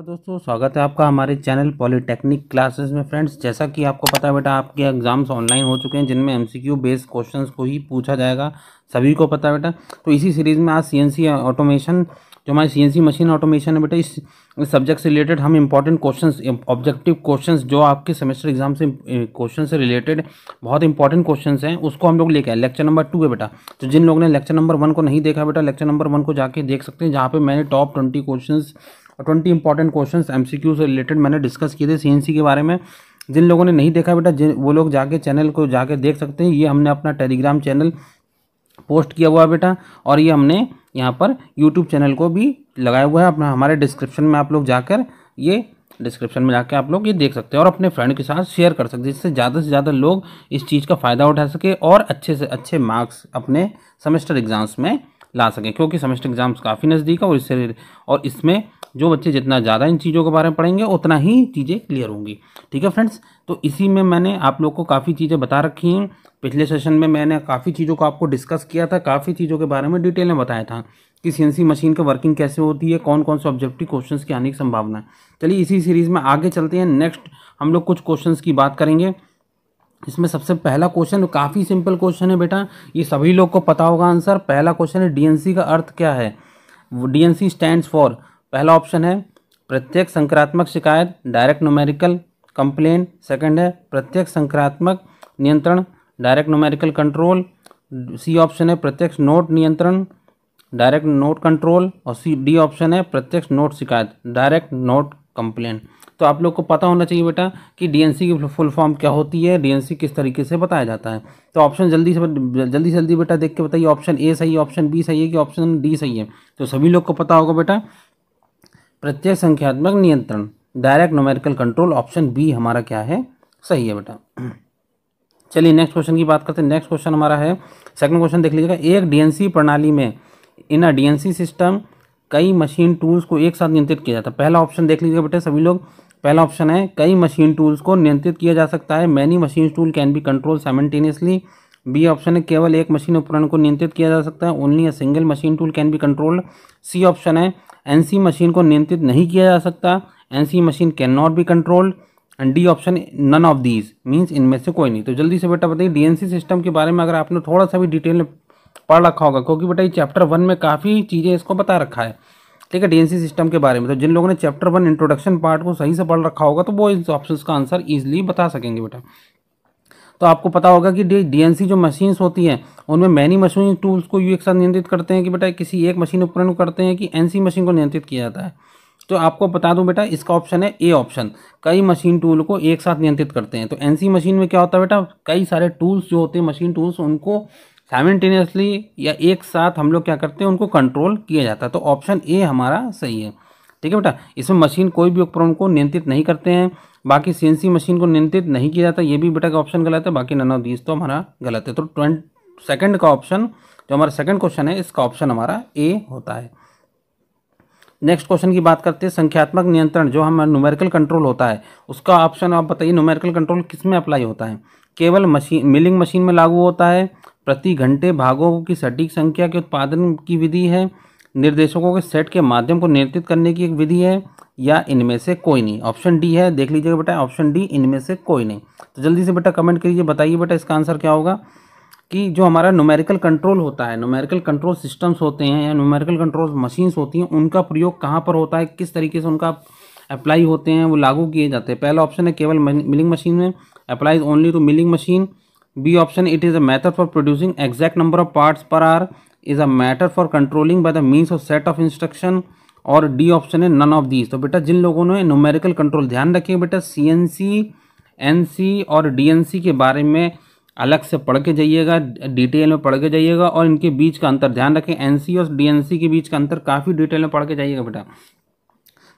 दोस्तों, स्वागत है आपका हमारे चैनल पॉलिटेक्निक क्लासेस में। फ्रेंड्स, जैसा कि आपको पता है बेटा, आपके एग्जाम्स ऑनलाइन हो चुके हैं जिनमें एमसीक्यू बेस्ड क्वेश्चंस को ही पूछा जाएगा, सभी को पता है बेटा। तो इसी सीरीज़ में आज सीएनसी ऑटोमेशन, जो हमारी सीएनसी मशीन ऑटोमेशन है बेटा, इस सब्जेक्ट से रिलेटेड हम इंपॉर्टेंट क्वेश्चंस, ऑब्जेक्टिव क्वेश्चंस जो आपके सेमेस्टर एग्जाम से क्वेश्चन से रिलेटेड बहुत इंपॉर्टेंट क्वेश्चंस हैं, उसको हम लोग लेके आए। लेक्चर नंबर 2 है बेटा। तो जिन लोगों ने लेक्चर नंबर 1 को नहीं देखा बेटा, लेक्चर नंबर 1 को जाके देख सकते हैं, जहाँ पे मैंने टॉप 20 क्वेश्चंस और 20 इंपॉर्टेंट क्वेश्चंस एमसीक्यू से रिलेटेड मैंने डिस्कस किए थे सीएनसी के बारे में। जिन लोगों ने नहीं देखा बेटा, वो लोग जाके चैनल को जाके देख सकते हैं। ये हमने अपना टेलीग्राम चैनल पोस्ट किया हुआ है बेटा, और ये हमने यहाँ पर यूट्यूब चैनल को भी लगाया हुआ है अपना। हमारे डिस्क्रिप्शन में आप लोग जाकर ये डिस्क्रिप्शन में जाकर आप लोग ये देख सकते हैं और अपने फ्रेंड के साथ शेयर कर सकते हैं, जिससे ज़्यादा से ज़्यादा लोग इस चीज़ का फ़ायदा उठा सके और अच्छे से अच्छे मार्क्स अपने सेमेस्टर एग्जाम्स में ला सकें। क्योंकि सेमेस्टर एग्जाम्स काफ़ी नज़दीक है और इसमें जो बच्चे जितना ज़्यादा इन चीज़ों के बारे में पढ़ेंगे उतना ही चीज़ें क्लियर होंगी। ठीक है फ्रेंड्स, तो इसी में मैंने आप लोग को काफ़ी चीज़ें बता रखी हैं। पिछले सेशन में मैंने काफ़ी चीज़ों को आपको डिस्कस किया था, काफ़ी चीज़ों के बारे में डिटेल में बताया था कि सीएनसी मशीन की वर्किंग कैसे होती है, कौन कौन से ऑब्जेक्टिव क्वेश्चंस की आने की संभावना है। चलिए इसी सीरीज़ में आगे चलते हैं। नेक्स्ट हम लोग कुछ क्वेश्चंस की बात करेंगे। इसमें सबसे पहला क्वेश्चन काफ़ी सिंपल क्वेश्चन है बेटा, ये सभी लोग को पता होगा आंसर। पहला क्वेश्चन है, डीएनसी का अर्थ क्या है? डीएनसी स्टैंड्स फॉर, पहला ऑप्शन है प्रत्येक संक्रात्मक शिकायत, डायरेक्ट न्यूमेरिकल कंप्लेन। सेकंड है प्रत्येक संक्रात्मक नियंत्रण, direct numerical control. C option है प्रत्यक्ष नोट नियंत्रण, डायरेक्ट नोट कंट्रोल। और डी ऑप्शन है प्रत्यक्ष नोट शिकायत, डायरेक्ट नोट कंप्लेन। तो आप लोग को पता होना चाहिए बेटा कि डीएनसी की फुल फॉर्म क्या होती है, डीएनसी किस तरीके से बताया जाता है। तो ऑप्शन जल्दी बेटा देख के बताइए, ऑप्शन ए सही है, ऑप्शन बी सही है कि ऑप्शन डी सही है। तो सभी लोग को पता होगा बेटा, प्रत्येक संख्यात्मक नियंत्रण, direct numerical control, option B हमारा क्या है, सही है बेटा। चलिए नेक्स्ट क्वेश्चन की बात करते हैं। नेक्स्ट क्वेश्चन हमारा है, सेकंड क्वेश्चन देख लीजिएगा। एक डीएनसी प्रणाली में, इन अ डीएनसी सिस्टम, कई मशीन टूल्स को एक साथ नियंत्रित किया जाता है। पहला ऑप्शन देख लीजिएगा बेटा सभी लोग। पहला ऑप्शन है कई मशीन टूल्स को नियंत्रित किया जा सकता है, many machine tool can be control simultaneously. B option है केवल एक मशीन उपकरण को नियंत्रित किया जा सकता है, only a single machine tool can be controlled. C option है एनसी मशीन को नियंत्रित नहीं किया जा सकता, NC machine can not be controlled. And D option none of these, means इनमें से कोई नहीं। तो जल्दी से बेटा बताइए, डीएनसी सिस्टम के बारे में अगर आपने थोड़ा सा भी डिटेल में पढ़ रखा होगा, क्योंकि बेटा ये चैप्टर 1 में काफ़ी चीज़ें इसको बता रखा है, ठीक है, डीएनसी सिस्टम के बारे में। तो जिन लोगों ने चैप्टर 1 इंट्रोडक्शन पार्ट को सही से पढ़ रखा होगा तो वो इस ऑप्शंस का आंसर ईजिली बता सकेंगे बेटा। तो आपको पता होगा कि डीएनसी जो मशीन्स होती हैं उनमें मैनी मशीन टूल्स को एक साथ नियंत्रित करते हैं कि बेटा किसी एक मशीन उपकरण को करते हैं कि एनसी मशीन को नियंत्रित किया जाता है। तो आपको बता दूं बेटा, इसका ऑप्शन है ए ऑप्शन, कई मशीन टूल को एक साथ नियंत्रित करते हैं। तो एनसी मशीन में क्या होता है बेटा, कई सारे टूल्स जो होते हैं मशीन टूल्स, उनको साइमल्टेनियसली या एक साथ हम लोग क्या करते हैं, उनको कंट्रोल किया जाता है। तो ऑप्शन ए हमारा सही है, ठीक है बेटा। इसमें मशीन कोई भी उपकरण को नियंत्रित नहीं करते हैं, बाकी सीएनसी मशीन को नियंत्रित नहीं किया जाता, ये भी बेटा का ऑप्शन गलत है, बाकी नन ऑफ दीज तो हमारा गलत है। तो सेकंड का ऑप्शन, जो हमारा सेकंड क्वेश्चन है, इसका ऑप्शन हमारा ए होता है। नेक्स्ट क्वेश्चन की बात करते हैं, संख्यात्मक नियंत्रण जो हमारा न्यूमेरिकल कंट्रोल होता है, उसका ऑप्शन आप बताइए, न्यूमेरिकल कंट्रोल किस में अप्लाई होता है? केवल मशीन मिलिंग मशीन में लागू होता है, प्रति घंटे भागों की सटीक संख्या के उत्पादन की विधि है, निर्देशकों के सेट के माध्यम को नियंत्रित करने की एक विधि है, या इनमें से कोई नहीं। ऑप्शन डी है, देख लीजिएगा बेटा, ऑप्शन डी इनमें से कोई नहीं। तो जल्दी से बेटा कमेंट करिए, बताइए बेटा इसका आंसर क्या होगा। कि जो हमारा न्यूमेरिकल कंट्रोल होता है, न्यूमेरिकल कंट्रोल सिस्टम्स होते हैं या न्यूमेरिकल कंट्रोल मशीन्स होती हैं, उनका प्रयोग कहाँ पर होता है, किस तरीके से उनका अप्लाई होते हैं, वो लागू किए जाते हैं। पहला ऑप्शन है केवल मिलिंग मशीन में, applies only to milling machine. B option, it is a method for producing exact number of parts per hour, is a matter for controlling by the means of set of instruction. और D option है none of these. तो बेटा जिन लोगों ने numerical control, ध्यान रखिए बेटा, CNC, NC और डीएनसी के बारे में अलग से पढ़ के जाइएगा, डिटेल में पढ़ के जाइएगा, और इनके बीच का अंतर ध्यान रखें, एनसी और डीएनसी के बीच का अंतर काफ़ी डिटेल में पढ़ के जाइएगा बेटा।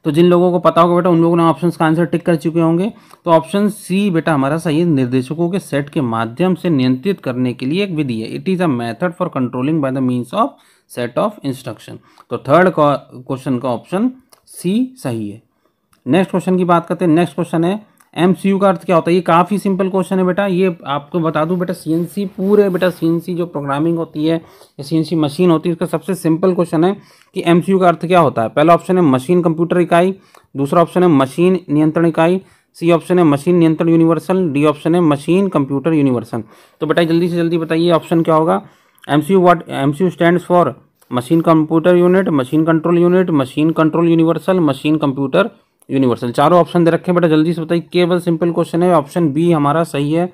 तो जिन लोगों को पता होगा बेटा, उन लोगों ने ऑप्शंस का आंसर टिक कर चुके होंगे। तो ऑप्शन सी बेटा हमारा सही है, निर्देशकों के सेट के माध्यम से नियंत्रित करने के लिए एक विधि है, it is a method for controlling by the means of set of instruction. तो थर्ड क्वेश्चन का ऑप्शन सी सही है। नेक्स्ट क्वेश्चन की बात करते हैं। नेक्स्ट क्वेश्चन है, एमसीयू का अर्थ क्या होता है? ये काफ़ी सिंपल क्वेश्चन है बेटा। ये आपको बता दूं बेटा, सीएनसी पूरे बेटा सीएनसी जो प्रोग्रामिंग होती है या सीएनसी मशीन होती है, उसका सबसे सिंपल क्वेश्चन है कि एमसीयू का अर्थ क्या होता है। पहला ऑप्शन है मशीन कंप्यूटर इकाई, दूसरा ऑप्शन है मशीन नियंत्रण इकाई, सी ऑप्शन है मशीन नियंत्रण यूनिवर्सल, डी ऑप्शन है मशीन कंप्यूटर यूनिवर्सल। तो बेटा जल्दी से जल्दी बताइए ऑप्शन क्या होगा। MCU stands for machine computer unit, machine control unit, machine control universal, machine computer universal. चारों ऑप्शन दे रखे हैं बेटा, जल्दी से बताइए। केवल सिंपल क्वेश्चन है, ऑप्शन बी हमारा सही है,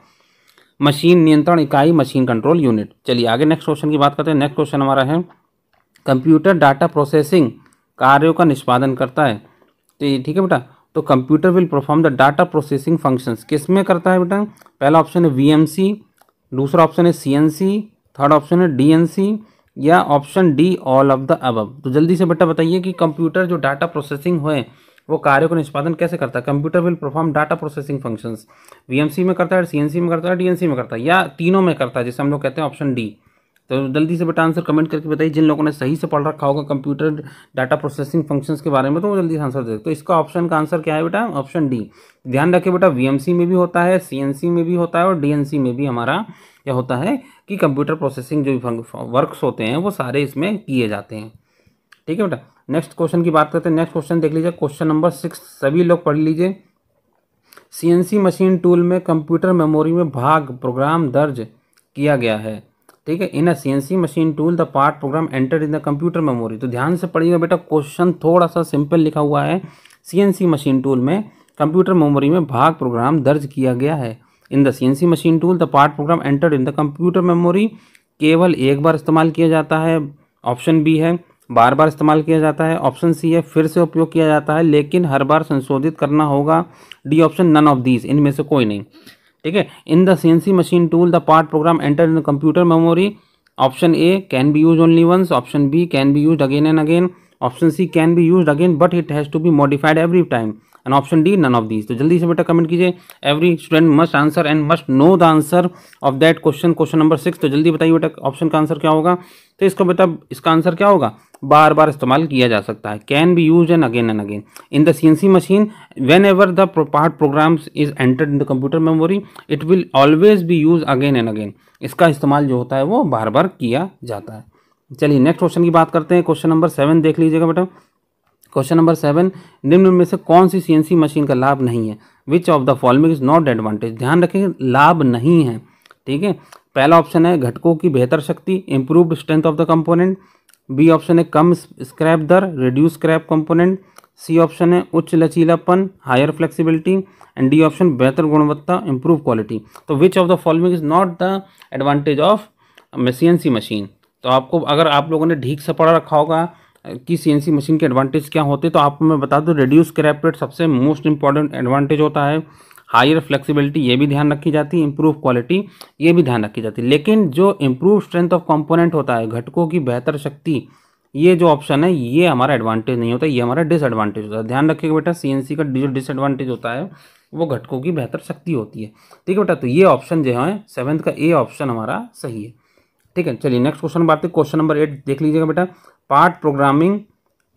मशीन नियंत्रण इकाई, मशीन कंट्रोल यूनिट। चलिए आगे नेक्स्ट क्वेश्चन की बात करते हैं। नेक्स्ट क्वेश्चन हमारा है कंप्यूटर डाटा प्रोसेसिंग कार्यों का निष्पादन करता है। तो ये ठीक है बेटा। तो computer will perform the data processing functions, किस में करता है बेटा? पहला ऑप्शन है वीएमसी, दूसरा ऑप्शन है सीएनसी, थर्ड ऑप्शन है डीएनसी, या option D all of the above. तो जल्दी से बेटा बताइए कि कंप्यूटर जो डाटा प्रोसेसिंग है वो कार्यों का निष्पादन कैसे करता है। Computer will perform data processing functions, VMC में करता है, सीएनसी में करता है, डीएनसी में करता है, या तीनों में करता है, जिसे हम लोग कहते हैं ऑप्शन डी। तो जल्दी से बेटा आंसर कमेंट करके बताइए। जिन लोगों ने सही से पढ़ रखा होगा कंप्यूटर डाटा प्रोसेसिंग फंक्शंस के बारे में, तो वो जल्दी से आंसर दे। तो इसका ऑप्शन का आंसर क्या है बेटा? Option D. ध्यान रखिए बेटा, वीएमसी में भी होता है, सीएनसी में भी होता है, और डीएनसी में भी हमारा क्या होता है कि कंप्यूटर प्रोसेसिंग जो वर्क्स होते हैं वो सारे इसमें किए जाते हैं। ठीक है बेटा। नेक्स्ट क्वेश्चन की बात करते हैं। नेक्स्ट क्वेश्चन देख लीजिए, क्वेश्चन नंबर 6, सभी लोग पढ़ लीजिए। सीएनसी मशीन टूल में कंप्यूटर मेमोरी में भाग प्रोग्राम दर्ज किया गया है। ठीक है, in a CNC machine tool the part program enter in the computer memory. तो ध्यान से पढ़िएगा बेटा, क्वेश्चन थोड़ा सा सिंपल लिखा हुआ है। सीएनसी मशीन टूल में कंप्यूटर मेमोरी में भाग प्रोग्राम दर्ज किया गया है। In the CNC machine tool the part program enter in the computer memory केवल एक बार इस्तेमाल किया जाता है, ऑप्शन बी है बार बार इस्तेमाल किया जाता है, ऑप्शन सी है फिर से उपयोग किया जाता है लेकिन हर बार संशोधित करना होगा, D option none of these, इनमें से कोई नहीं। ठीक है, in the CNC machine tool the part program enter in the computer memory, option A can be use only once, option B can be use again and again, option C can be use again but it has to be modified every time, and option D none of these. तो जल्दी से बेटा comment कीजिए। Every student must answer and must know the answer of that question, question number 6। तो जल्दी बताइए बेटा option का आंसर क्या होगा। तो इसका बेटा इसका आंसर क्या होगा? बार बार इस्तेमाल किया जा सकता है, can be use and again in the CNC machine whenever the part programs is entered in the computer memory it will always be use again and again. इसका इस्तेमाल जो होता है वो बार बार किया जाता है। चलिए नेक्स्ट क्वेश्चन की बात करते हैं। क्वेश्चन नंबर 7 देख लीजिएगा बेटा। क्वेश्चन नंबर 7, निम्न में से कौन सी सीएनसी मशीन का लाभ नहीं है? विच of the following is not advantage. ध्यान रखें, लाभ नहीं है। ठीक है, पहला ऑप्शन है घटकों की बेहतर शक्ति, improved strength of the component, B option है कम स्क्रैप दर, reduce scrap component, C option है उच्च लचीलापन, higher flexibility, and D option बेहतर गुणवत्ता, इंप्रूव क्वालिटी। तो which of the following is not the advantage of CNC machine. तो आपको अगर आप लोगों ने ठीक से पढ़ा रखा होगा कि सीएनसी मशीन के एडवांटेज क्या होते हैं, तो आपको मैं बता दूं, रिड्यूस स्क्रैप रेट सबसे मोस्ट इंपॉर्टेंट एडवांटेज होता है, हायर फ्लेक्सिबिलिटी ये भी ध्यान रखी जाती है, इंप्रूव क्वालिटी ये भी ध्यान रखी जाती है। लेकिन जो इंप्रूव स्ट्रेंथ ऑफ कंपोनेंट होता है, घटकों की बेहतर शक्ति, ये जो ऑप्शन है ये हमारा एडवांटेज नहीं होता, ये हमारा डिसएडवांटेज होता है। ध्यान रखिएगा बेटा, सीएनसी का जो डिसएडवांटेज होता है वो घटकों की बेहतर शक्ति होती है। ठीक है बेटा, तो ये ऑप्शन जो है 7th का ए ऑप्शन हमारा सही है। ठीक है, चलिए नेक्स्ट क्वेश्चन बात है। क्वेश्चन नंबर 8 देख लीजिएगा बेटा। पार्ट प्रोग्रामिंग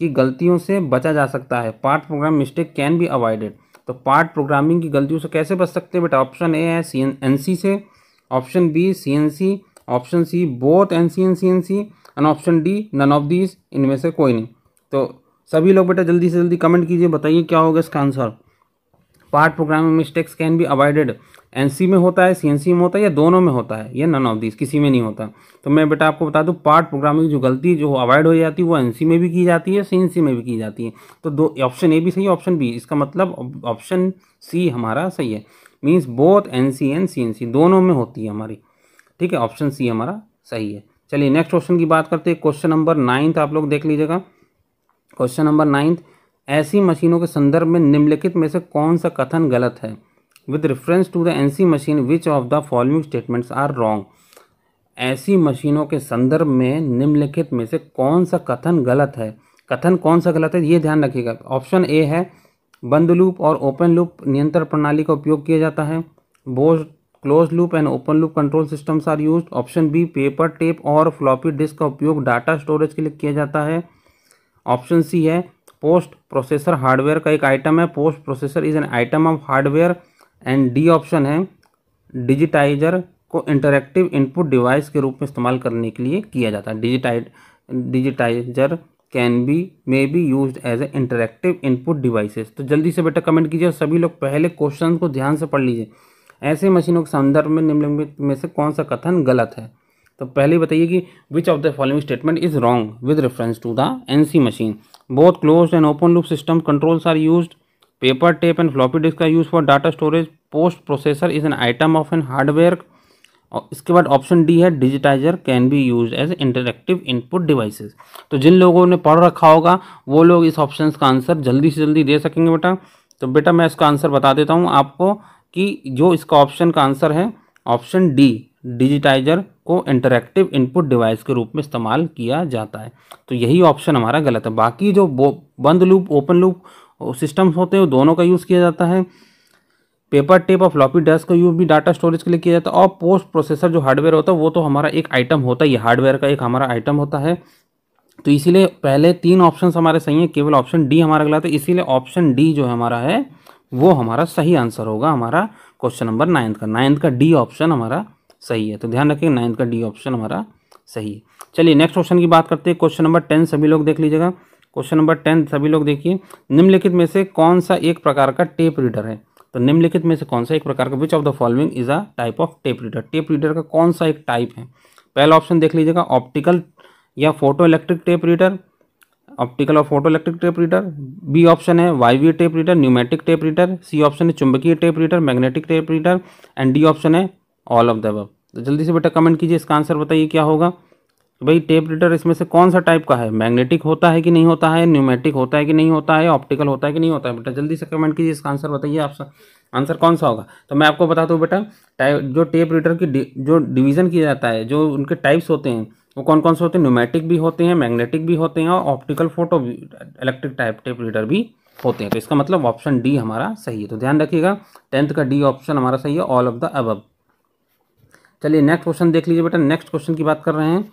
की गलतियों से बचा जा सकता है, part programme mistake can be avoided. तो पार्ट प्रोग्रामिंग की गलतियों से कैसे बच सकते हैं बेटा? ऑप्शन ए है एनसी से, option B CNC, option C both NC and CNC, and option D none of these, इनमें से कोई नहीं। तो सभी लोग बेटा जल्दी से जल्दी कमेंट कीजिए, बताइए क्या होगा इसका answer. Part programming mistakes can be avoided, NC में होता है, सीएनसी में होता है, या दोनों में होता है, या नन ऑफ दिस, किसी में नहीं होता। तो मैं बेटा आपको बता दूं, पार्ट प्रोग्रामिंग जो गलती जो अवॉइड हो जाती है वो एनसी में भी की जाती है, सीएनसी में भी की जाती है। तो दो ऑप्शन ए भी सही है, ऑप्शन बी, इसका मतलब ऑप्शन सी हमारा सही है। Means both NC and CNC दोनों में होती है हमारी। ठीक है, ऑप्शन सी हमारा सही है। चलिए नेक्स्ट क्वेश्चन की बात करते हैं। क्वेश्चन नंबर 9 आप लोग देख लीजिएगा। क्वेश्चन नंबर 9, ऐसी मशीनों के संदर्भ में निम्नलिखित में से कौन सा कथन गलत है? With reference to the NC machine which of the following statements are wrong. ऐसी मशीनों के संदर्भ में निम्नलिखित में से कौन सा कथन गलत है? कथन कौन सा गलत है ये ध्यान रखिएगा। ऑप्शन ए है बंद लूप और ओपन लूप नियंत्रण प्रणाली का उपयोग किया जाता है, both close loop and open loop control systems are used. Option B paper tape और फ्लॉपी डिस्क का उपयोग डाटा स्टोरेज के लिए किया जाता है। ऑप्शन सी है पोस्ट प्रोसेसर हार्डवेयर का एक आइटम है, post processor is an item of hardware and D option है डिजिटाइजर को इंटरैक्टिव इनपुट डिवाइस के रूप में इस्तेमाल करने के लिए किया जाता है। Digitiser can be may be used as a interactive input devices. तो जल्दी से बेटा कमेंट कीजिए और सभी लोग पहले क्वेश्चन को ध्यान से पढ़ लीजिए। ऐसे मशीनों के संदर्भ में निम्नलिखित में से कौन सा कथन गलत है? तो पहले बताइए कि which of the following statement is wrong with reference to the NC machine. Both closed and open loop system controls are used. Paper tape and floppy disk का use for data storage. Post processor is an item of an hardware. और इसके बाद option D है digitiser can be use as interactive input devices. तो जिन लोगों ने पढ़ रखा होगा वो लोग इस ऑप्शन का आंसर जल्दी से जल्दी दे सकेंगे बेटा। तो बेटा मैं इसका आंसर बता देता हूँ आपको कि जो इसका ऑप्शन का आंसर है ऑप्शन डी, डिजिटाइजर को इंटरैक्टिव इनपुट डिवाइस के रूप में इस्तेमाल किया जाता है। तो यही ऑप्शन हमारा गलत है। बाकी जो बंद लूप ओपन लूप सिस्टम्स होते हैं दोनों का यूज़ किया जाता है। पेपर टेप और फ्लॉपी डिस्क का यूज भी डाटा स्टोरेज के लिए किया जाता है। और पोस्ट प्रोसेसर जो हार्डवेयर होता है वो तो हमारा एक आइटम होता है, ये हार्डवेयर का एक हमारा आइटम होता है। तो इसीलिए पहले 3 ऑप्शन हमारे सही हैं, केवल ऑप्शन डी हमारा गलत है। इसीलिए ऑप्शन डी जो है हमारा है वो हमारा सही आंसर होगा हमारा क्वेश्चन नंबर 9 का डी ऑप्शन हमारा सही है। तो ध्यान रखिए 9 का डी ऑप्शन हमारा सही है। चलिए नेक्स्ट क्वेश्चन की बात करते हैं। क्वेश्चन नंबर 10 सभी लोग देख लीजिएगा। क्वेश्चन नंबर 10 सभी लोग देखिए। निम्नलिखित में से कौन सा एक प्रकार का टेप रीडर है? तो निम्नलिखित में से कौन सा एक प्रकार का विच of the following is a type of tape reader. Tape reader का कौन सा एक टाइप है? पहला ऑप्शन देख लीजिएगा ऑप्टिकल या photo electric tape reader, optical और photo electric tape reader. B option है वायवीय tape reader, pneumatic tape reader. C option है चुंबकीय tape reader, magnetic tape reader. And D option है ऑल ऑफ द अबव। तो जल्दी से बेटा कमेंट कीजिए, इसका आंसर बताइए क्या होगा। तो भाई टेप रीडर इसमें से कौन सा टाइप का है? मैग्नेटिक होता है कि नहीं होता है, न्यूमेटिक होता है कि नहीं होता है, ऑप्टिकल होता है कि नहीं होता है? बेटा जल्दी से कमेंट कीजिए, इसका आंसर बताइए। आप आंसर कौन सा होगा? तो मैं आपको बताता हूँ बेटा, जो टेप रीडर की जो डिवीज़न किया जाता है, जो उनके टाइप्स होते हैं वो कौन कौन से होते हैं? न्यूमेटिक भी होते हैं, मैग्नेटिक भी होते हैं और optical photo electric type tape reader भी होते हैं। तो इसका मतलब ऑप्शन डी हमारा सही है। तो ध्यान रखिएगा 10th का डी ऑप्शन हमारा सही है, ऑल ऑफ द अबव। चलिए नेक्स्ट क्वेश्चन देख लीजिए बेटा। नेक्स्ट क्वेश्चन की बात कर रहे हैं।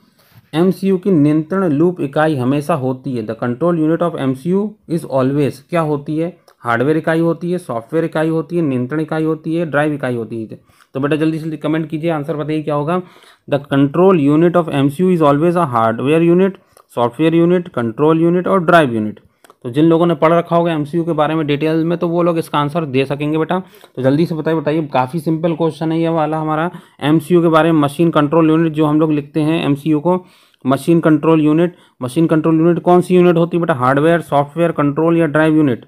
एमसीयू की नियंत्रण लूप इकाई हमेशा होती है। The control unit of MCU is always क्या होती है? हार्डवेयर इकाई होती है, सॉफ्टवेयर इकाई होती है, नियंत्रण इकाई होती है, ड्राइव इकाई होती है। तो बेटा जल्दी से कमेंट कीजिए, आंसर बताइए क्या होगा। The control unit of MCU is always a hardware unit, software unit, control unit और ड्राइव यूनिट। तो जिन लोगों ने पढ़ रखा होगा एमसीयू के बारे में डिटेल में तो वो लोग इसका आंसर दे सकेंगे बेटा। तो जल्दी से बताइए, काफ़ी सिंपल क्वेश्चन है ये वाला हमारा एमसीयू के बारे में। मशीन कंट्रोल यूनिट जो हम लोग लिखते हैं एमसीयू को, मशीन कंट्रोल यूनिट कौन सी यूनिट होती है बेटा? हार्डवेयर, सॉफ्टवेयर, कंट्रोल या ड्राइव यूनिट?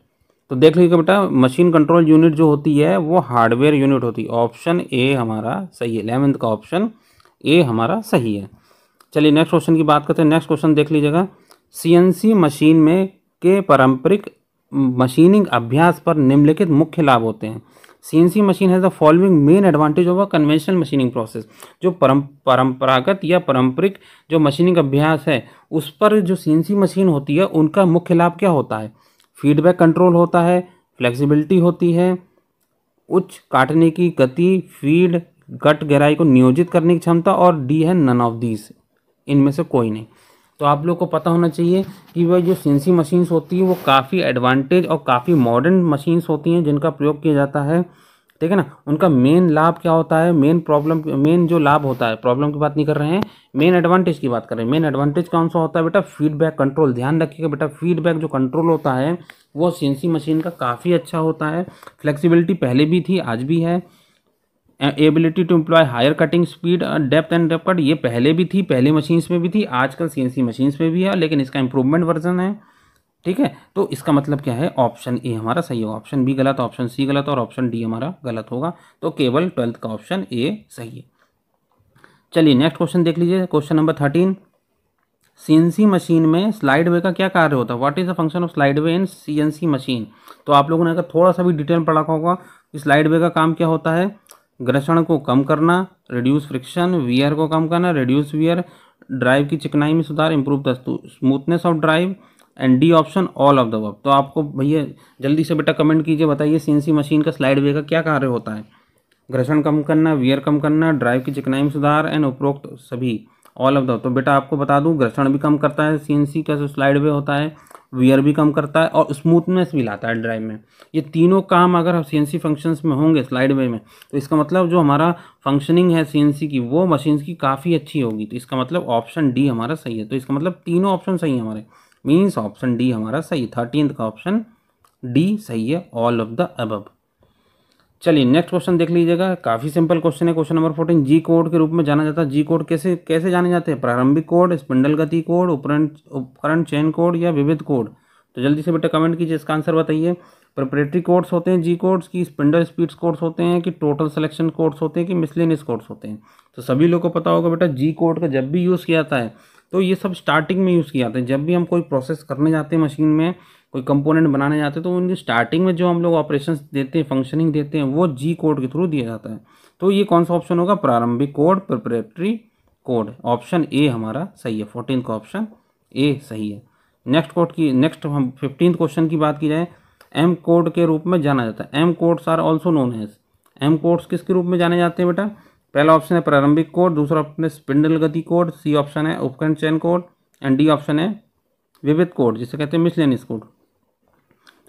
तो देख लीजिए बेटा, मशीन कंट्रोल यूनिट जो होती है वो हार्डवेयर यूनिट होती है। ऑप्शन ए हमारा सही है, 11th का ऑप्शन ए हमारा सही है। चलिए नेक्स्ट क्वेश्चन की बात करते हैं। नेक्स्ट क्वेश्चन देख लीजिएगा। सीएनसी मशीन में के पारंपरिक मशीनिंग अभ्यास पर निम्नलिखित मुख्य लाभ होते हैं। CNC machine has the following main advantage of a conventional machining process. जो परंपरागत या पारंपरिक जो मशीनिंग अभ्यास है उस पर जो सीएनसी मशीन होती है उनका मुख्य लाभ क्या होता है? फीडबैक कंट्रोल होता है, फ्लेक्सिबिलिटी होती है, उच्च काटने की गति, फीड कट गहराई को नियोजित करने की क्षमता, और डी है नन ऑफ दीज, इनमें से कोई नहीं। तो आप लोग को पता होना चाहिए कि वह जो सीएनसी मशीन्स होती है वो काफ़ी एडवांटेज और काफ़ी मॉडर्न मशीन्स होती हैं जिनका प्रयोग किया जाता है, ठीक है ना। उनका मेन लाभ क्या होता है? मेन जो लाभ होता है, प्रॉब्लम की बात नहीं कर रहे हैं, मेन एडवांटेज की बात कर रहे हैं। मेन एडवांटेज कौन सा होता है बेटा? Feedback control. ध्यान रखिएगा बेटा, फीडबैक जो कंट्रोल होता है वो सीएनसी मशीन का काफ़ी अच्छा होता है। फ्लेक्सिबिलिटी पहले भी थी, आज भी है। Ability to employ higher cutting speed, depth and depth cut, ये पहले भी थी, पहले मशीन्स में भी थी, आजकल सीएनसी मशीन्स में भी है, लेकिन इसका इंप्रूवमेंट वर्जन है, ठीक है। तो इसका मतलब क्या है? ऑप्शन ए हमारा सही होगा, ऑप्शन बी गलत, ऑप्शन सी गलत और ऑप्शन डी हमारा गलत होगा। तो केवल 12th का ऑप्शन ए सही है। चलिए नेक्स्ट क्वेश्चन देख लीजिए। Question number 13। सीएनसी मशीन में स्लाइड वे का क्या कार्य होता है? What is the function of slide way in CNC machine? तो आप लोगों ने अगर थोड़ा सा भी डिटेल पढ़ा होगा कि स्लाइड वे का काम क्या होता है? घर्षण को कम करना, रिड्यूस फ्रिक्शन, वियर को कम करना, रिड्यूस वियर, ड्राइव की चिकनाई में सुधार, improve the smoothness of drive, and D option all of the above. तो आपको भैया जल्दी से बेटा कमेंट कीजिए, बताइए सीएनसी मशीन का स्लाइड वे का क्या कार्य होता है? घर्षण कम करना, वियर कम करना, ड्राइव की चिकनाई में सुधार एंड उपरोक्त सभी ऑल ऑफ द। तो बेटा आपको बता दूं, घर्षण भी कम करता है सीएनसी का जो स्लाइड वे होता है, वियर भी कम करता है और स्मूथनेस भी लाता है ड्राइव में। ये तीनों काम अगर सीएनसी फंक्शंस में होंगे स्लाइड वे में, तो इसका मतलब जो हमारा फंक्शनिंग है सीएनसी की वो मशीन्स की काफ़ी अच्छी होगी। तो इसका मतलब ऑप्शन डी हमारा सही है। तो इसका मतलब तीनों ऑप्शन सही है हमारे, मीन्स ऑप्शन डी हमारा सही, 13th का ऑप्शन डी सही है, ऑल ऑफ द अबव। चलिए नेक्स्ट क्वेश्चन देख लीजिएगा, काफ़ी सिंपल क्वेश्चन है। क्वेश्चन नंबर 14, जी कोड के रूप में जाना जाता है। जी कोड कैसे कैसे जाने जाते हैं? प्रारंभिक कोड, स्पिंडल गति कोड, उपकरण चयन कोड या विविध कोड? तो जल्दी से बेटा कमेंट कीजिए, इसका आंसर बताइए। प्रोप्राइटरी कोड्स होते हैं जी कोड्स की, स्पिंडल स्पीड्स कोड्स होते हैं कि टोटल सिलेक्शन कोड्स होते हैं कि मिसलेनियस कोड्स होते हैं? तो सभी लोग को पता होगा बेटा, जी कोड का जब भी यूज़ किया जाता है तो ये सब स्टार्टिंग में यूज़ किया जाता है। जब भी हम कोई प्रोसेस करने जाते हैं मशीन में, कोई कंपोनेंट बनाने जाते हैं, तो उनकी स्टार्टिंग में जो हम लोग ऑपरेशंस देते हैं, फंक्शनिंग देते हैं, वो जी कोड के थ्रू दिया जाता है। तो ये कौन सा ऑप्शन होगा? प्रारंभिक code, preparatory code, option A हमारा सही है। 14 का ऑप्शन ए सही है। नेक्स्ट हम 15th क्वेश्चन की बात की जाए, एम कोड के रूप में जाना जाता है। M codes are also known as, M codes किसके रूप में जाने जाते हैं बेटा? पहला ऑप्शन है प्रारंभिक कोड, दूसरा ऑप्शन है स्पिंडल गति कोड, सी ऑप्शन है उपकरण चयन कोड एंड डी ऑप्शन है विविध कोड, जिसे कहते हैं मिसलेनियस कोड।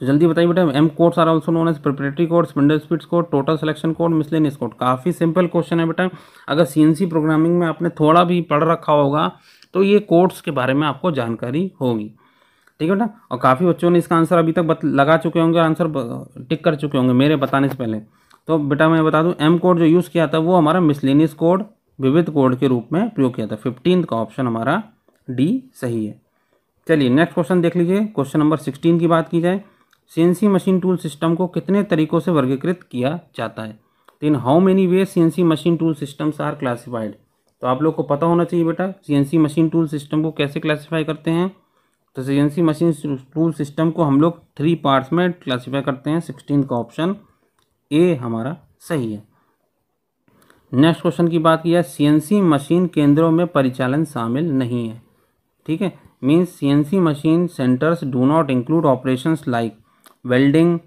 तो जल्दी बताइए बेटा, M codes are also known as preparatory code, spindle speeds code, total selection code, miscellaneous code. काफ़ी सिंपल क्वेश्चन है बेटा, अगर सीएनसी प्रोग्रामिंग में आपने थोड़ा भी पढ़ रखा होगा तो ये कोड्स के बारे में आपको जानकारी होगी, ठीक है बेटा। और काफ़ी बच्चों ने इसका आंसर अभी तक लगा चुके होंगे, आंसर टिक कर चुके होंगे मेरे बताने से पहले। तो बेटा मैं बता दूं, एम कोड जो यूज़ किया था वो हमारा मिसलेनियस कोड, विविध कोड के रूप में प्रयोग किया था। 15th का ऑप्शन हमारा डी सही है। चलिए नेक्स्ट क्वेश्चन देख लीजिए, क्वेश्चन नंबर 16 की बात की जाए, सीएनसी मशीन टूल सिस्टम को कितने तरीकों से वर्गीकृत किया जाता है? तो in how many way CNC machine tool systems are classified? तो आप लोग को पता होना चाहिए बेटा, सीएनसी मशीन टूल सिस्टम को कैसे क्लासीफाई करते हैं। तो सीएनसी मशीन टूल सिस्टम को हम लोग 3 पार्ट्स में क्लासीफाई करते हैं। 16 का ऑप्शन ए हमारा सही है। नेक्स्ट क्वेश्चन की बात की जाए, सीएनसी मशीन केंद्रों में परिचालन शामिल नहीं है, ठीक है। Means CNC machine centres do not include operations like welding,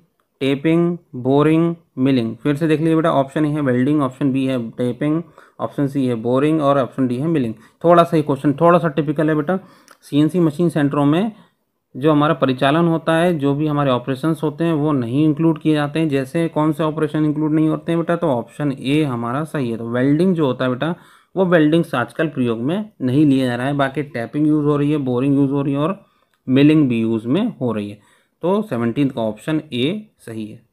tapping, boring, milling. फिर से देख लीजिए बेटा, ऑप्शन ए है वेल्डिंग, ऑप्शन बी है टेपिंग, ऑप्शन सी है बोरिंग और ऑप्शन डी है मिलिंग। थोड़ा सा ही क्वेश्चन थोड़ा सा टिपिकल है बेटा। सीएनसी मशीन सेंटरों में जो हमारा परिचालन होता है, जो भी हमारे ऑपरेशंस होते हैं वो नहीं इंक्लूड किए जाते हैं। जैसे कौन से ऑपरेशन इंक्लूड नहीं होते हैं बेटा? तो ऑप्शन ए हमारा सही है। तो वेल्डिंग जो होता है बेटा, वो वेल्डिंग्स आजकल प्रयोग में नहीं लिया जा रहा है। बाकी टैपिंग यूज़ हो रही है, बोरिंग यूज़ हो रही है और मिलिंग भी यूज़ में हो रही है। तो 17th का ऑप्शन ए सही है।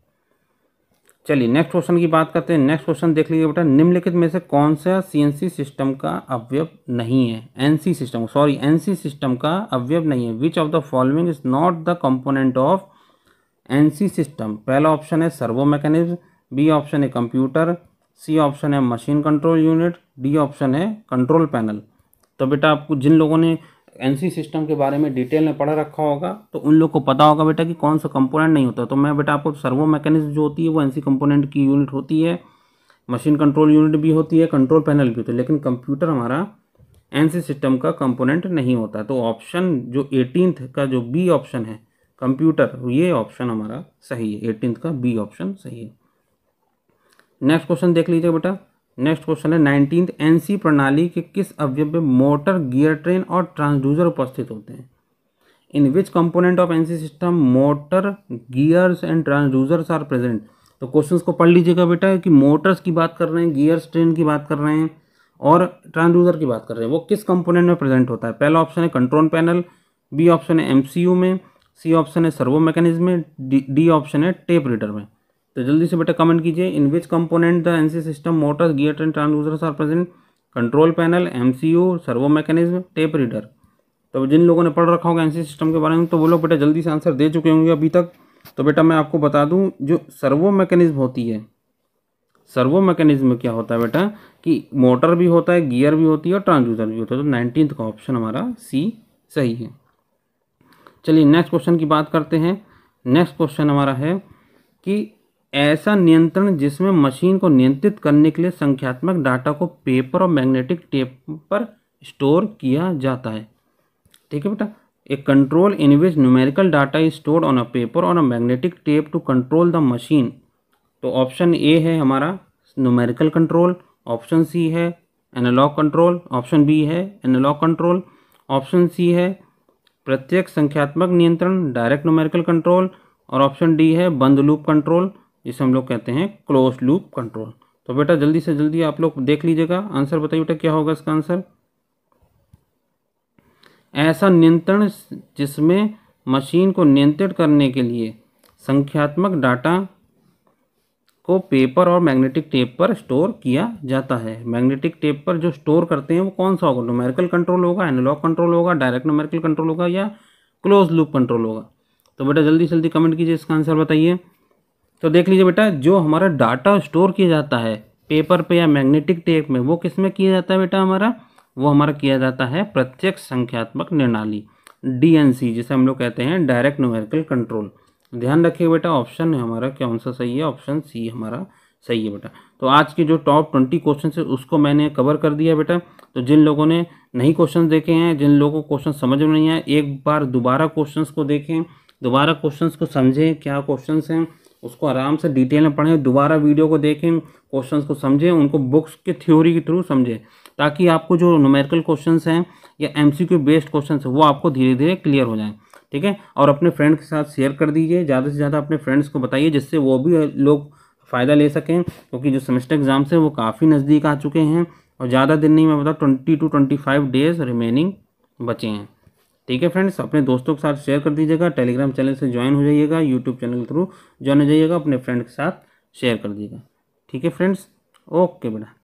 चलिए नेक्स्ट क्वेश्चन की बात करते हैं। नेक्स्ट क्वेश्चन देख लीजिए बेटा, निम्नलिखित में से कौन सा सीएनसी सिस्टम का अवयव नहीं है? एनसी सिस्टम का अवयव नहीं है। विच of the following is not the component of NC system? पहला ऑप्शन है सर्वो मैकेनिज्म, बी ऑप्शन है कंप्यूटर, सी ऑप्शन है machine control unit, D option है कंट्रोल पैनल। तो बेटा आपको जिन लोगों ने एनसी सिस्टम के बारे में डिटेल में पढ़ रखा होगा तो उन लोग को पता होगा बेटा कि कौन सा कंपोनेंट नहीं होता। तो मैं बेटा आपको सर्वो मैकेनिज्म जो होती है वो एनसी कंपोनेंट की यूनिट होती है, मशीन कंट्रोल यूनिट भी होती है, कंट्रोल पैनल भी होता है, लेकिन कंप्यूटर हमारा एनसी सिस्टम का कंपोनेंट नहीं होता। तो ऑप्शन जो 18th का जो बी ऑप्शन है कंप्यूटर, ये ऑप्शन हमारा सही है। 18th का बी ऑप्शन सही है। नेक्स्ट क्वेश्चन देख लीजिए बेटा, नेक्स्ट क्वेश्चन है 19th, एनसी प्रणाली के किस अवयव में मोटर, गियर ट्रेन और ट्रांसड्यूसर उपस्थित होते हैं? In which component of NC system motor, gears and transducers are present? तो क्वेश्चंस को पढ़ लीजिएगा बेटा कि मोटर्स की बात कर रहे हैं, गियर्स ट्रेन की बात कर रहे हैं और ट्रांसड्यूसर की बात कर रहे हैं, वो किस कंपोनेंट में प्रेजेंट होता है? पहला ऑप्शन है कंट्रोल पैनल, बी ऑप्शन है एमसीयू में, सी ऑप्शन है सर्वो मैकेनिज्म में, डी ऑप्शन है टेप रीडर में। तो जल्दी से बेटा कमेंट कीजिए, in which component the NC system motors, gear train, transducers are present? Control panel, MCU, servo mechanism, tape reader. तो जिन लोगों ने पढ़ रखा होगा एनसी सिस्टम के बारे में तो वो लोग बेटा जल्दी से आंसर दे चुके होंगे अभी तक। तो बेटा मैं आपको बता दूं, जो सर्वो मैकेनिज्म होती है, सर्वो मैकेनिज्म में क्या होता है बेटा कि मोटर भी होता है, गियर भी होती है और ट्रांसड्यूसर भी होता है। तो 19th का ऑप्शन हमारा सी सही है। चलिए नेक्स्ट क्वेश्चन की बात करते हैं। नेक्स्ट क्वेश्चन हमारा है कि ऐसा नियंत्रण जिसमें मशीन को नियंत्रित करने के लिए संख्यात्मक डाटा को पेपर और मैग्नेटिक टेप पर स्टोर किया जाता है, ठीक है बेटा। A control in which numerical data is stored on a paper और a magnetic tape to control the machine. तो ऑप्शन ए है हमारा न्यूमेरिकल कंट्रोल, ऑप्शन सी है एनालॉग कंट्रोल, ऑप्शन बी है एनालॉग कंट्रोल, ऑप्शन सी है प्रत्यक्ष संख्यात्मक नियंत्रण डायरेक्ट न्यूमेरिकल कंट्रोल, और ऑप्शन डी है बंद लूप कंट्रोल जिसे हम लोग कहते हैं क्लोज लूप कंट्रोल। तो बेटा जल्दी से जल्दी आप लोग देख लीजिएगा, आंसर बताइए बेटा क्या होगा इसका आंसर। ऐसा नियंत्रण जिसमें मशीन को नियंत्रित करने के लिए संख्यात्मक डाटा को पेपर और मैग्नेटिक टेप पर स्टोर किया जाता है। मैग्नेटिक टेप पर जो स्टोर करते हैं वो कौन सा होगा, न्यूमेरिकल कंट्रोल होगा, एनालॉग कंट्रोल होगा, डायरेक्ट न्यूमेरिकल कंट्रोल होगा या क्लोज लूप कंट्रोल होगा। तो बेटा जल्दी से जल्दी कमेंट कीजिए, इसका आंसर बताइए। तो देख लीजिए बेटा, जो हमारा डाटा स्टोर किया जाता है पेपर पे या मैग्नेटिक टेप में, वो किस में किया जाता है बेटा हमारा, वो हमारा किया जाता है प्रत्यक्ष संख्यात्मक नियंत्रणाली, डीएनसी जिसे हम लोग कहते हैं डायरेक्ट न्यूमेरिकल कंट्रोल। ध्यान रखिए बेटा, ऑप्शन है हमारा कौन सा सही है, ऑप्शन सी हमारा सही है बेटा। तो आज के जो टॉप 20 क्वेश्चन है उसको मैंने कवर कर दिया बेटा। तो जिन लोगों ने नहीं क्वेश्चन देखे हैं, जिन लोगों को क्वेश्चन समझ में नहीं आया, एक बार दोबारा क्वेश्चंस को देखें, दोबारा क्वेश्चंस को समझें क्या क्वेश्चंस हैं, उसको आराम से डिटेल में पढ़ें, दोबारा वीडियो को देखें, क्वेश्चंस को समझें, उनको बुक्स के थ्योरी के थ्रू समझें, ताकि आपको जो न्यूमेरिकल क्वेश्चंस हैं या एमसीक्यू बेस्ड क्वेश्चंस हैं वो आपको धीरे धीरे क्लियर हो जाएं। ठीक है, और अपने फ्रेंड के साथ शेयर कर दीजिए, ज़्यादा से ज़्यादा अपने फ्रेंड्स को बताइए जिससे वो भी लोग फ़ायदा ले सकें, क्योंकि जो सेमेस्टर एग्जाम्स हैं वो काफ़ी नज़दीक आ चुके हैं और ज़्यादा दिन नहीं, मैं बताऊँ 20 to 25 डेज रिमेनिंग बचे हैं। ठीक है फ्रेंड्स, अपने दोस्तों के साथ शेयर कर दीजिएगा, टेलीग्राम चैनल से ज्वाइन हो जाइएगा, यूट्यूब चैनल के थ्रू ज्वाइन हो जाइएगा, अपने फ्रेंड के साथ शेयर कर दीजिएगा। ठीक है फ्रेंड्स, ओके बेटा।